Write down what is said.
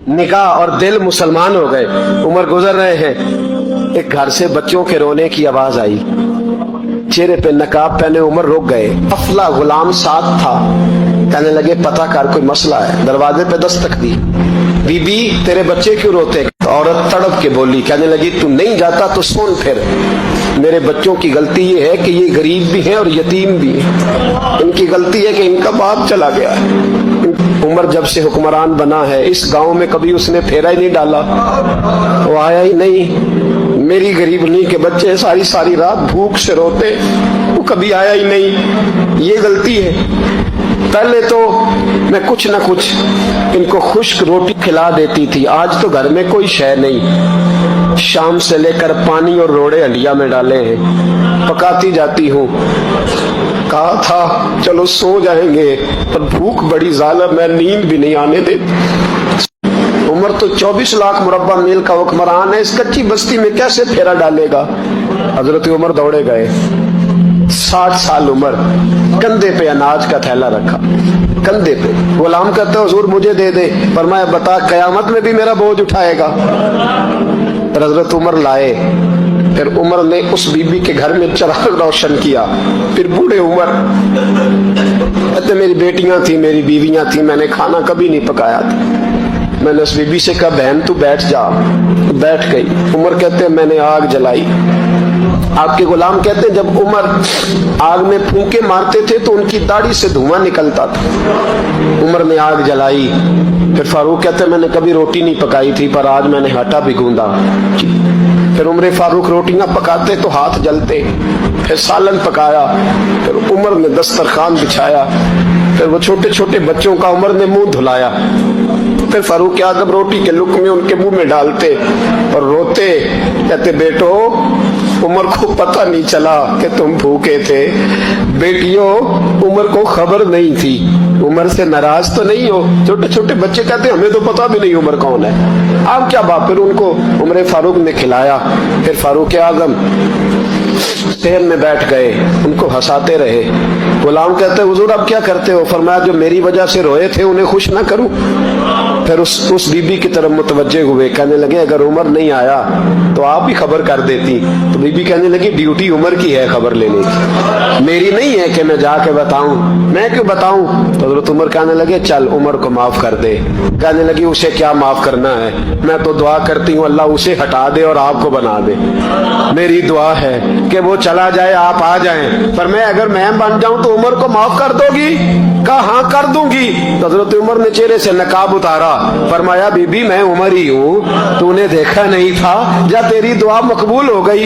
निकाह और दिल मुसलमान हो गए। उमर गुजर रहे हैं, एक घर से बच्चों के रोने की आवाज आई। चेहरे पे नकाब पहने उमर रुक गए। अफला गुलाम साथ था। कहने लगे पता कर कोई मसला है। दरवाजे पे दस्तक दी। बीबी तेरे बच्चे क्यों रोते? औरत तड़प के बोली, कहने लगी तू नहीं जाता तो सुन फिर, मेरे बच्चों की गलती ये है कि ये गरीब भी हैं और यतीम भी हैं। इनकी गलती है कि इनका बाप चला गया है। उमर जब से हुक्मरान बना है इस गांव में कभी उसने फेरा ही नहीं डाला, वो आया ही नहीं। मेरी गरीबनी के बच्चे सारी सारी रात भूख से रोते, वो कभी आया ही नहीं। ये गलती है। पहले तो मैं कुछ न कुछ इनको खुश्क रोटी खिला देती थी, आज तो घर में कोई शय नहीं। शाम से लेकर पानी और रोड़े हंडिया में डाले हैं, पकाती जाती हूँ। कहा था चलो सो जाएंगे, पर भूख बड़ी जालिम है, नींद भी नहीं आने देती। उमर तो 24 लाख मुरब्बा मील का हुक्मरान है, इस कच्ची बस्ती में कैसे फेरा डालेगा? हजरत उमर दौड़े गए। 60 साल उम्र, कंधे पे अनाज का थैला रखा, कंधे पे। गुलाम कहते हुजूर मुझे दे दे। फरमाया बता कयामत में भी मेरा बोझ उठाएगा? हजरत उमर लाए। फिर उमर ने उस बीबी के घर में चिराग रोशन किया। फिर बूढ़े उमर कहते मेरी बेटियां थी, मेरी बीवियां थी, मैंने खाना कभी नहीं पकाया था। मैंने उस बीबी से कहा बहन तू बैठ जा, बैठ गई। उमर कहते मैंने आग जलाई। आपके गुलाम कहते जब उमर आग में फूंके मारते थे तो उनकी दाढ़ी से धुआं निकलता था। उमर ने आग जलाई। फिर फारूक कहते मैंने कभी रोटी नहीं पकाई थी, पर आज मैंने आटा भी गूंदा। फिर उमर फारूक रोटियां पकाते तो हाथ जलते। फिर सालन पकाया। फिर उमर ने दस्तरखान बिछाया। फिर वो छोटे छोटे बच्चों का उमर ने मुंह धुलाया। फिर फारूक आजम रोटी के लुक में उनके मुंह में डालते और रोते। कहते बेटो उमर को पता नहीं चला कि तुम भूखे थे। बेटियों उमर को खबर नहीं थी। उमर से नाराज तो नहीं हो? छोटे छोटे बच्चे कहते हमें तो पता भी नहीं उमर कौन है। आप क्या बात? फिर उनको उमर फारूक ने खिलाया। फिर फारूक आजम शहर में बैठ गए, उनको हंसाते रहे। गुलाम कहते हुजूर अब क्या करते हो? फरमाया जो मेरी वजह से रोए थे उन्हें खुश ना करूं। फिर उस बीबी की तरफ मुतवज्जे हुए, कहने लगे अगर उमर नहीं आया तो आप ही खबर कर देती। तो बीबी कहने लगी ड्यूटी उमर की है खबर लेने की, मेरी नहीं है कि मैं जाके बताऊं। मैं क्यों बताऊं? तो हजरत उमर कहने लगे चल उमर को माफ कर दे। कहने लगी उसे क्या माफ करना है, मैं तो दुआ करती हूँ अल्लाह उसे हटा दे और आपको बना दे। मेरी दुआ है कि वो चला जाए आप आ जाएं, पर मैं अगर मैं बन जाऊं तो उमर को माफ कर दोगी? कहा हाँ कर दूंगी। तो हजरत उमर ने चेहरे से नकाब उतारा। फरमाया बीबी मैं उमर ही हूँ, तूने देखा नहीं था? जा तेरी दुआ मकबूल हो गई।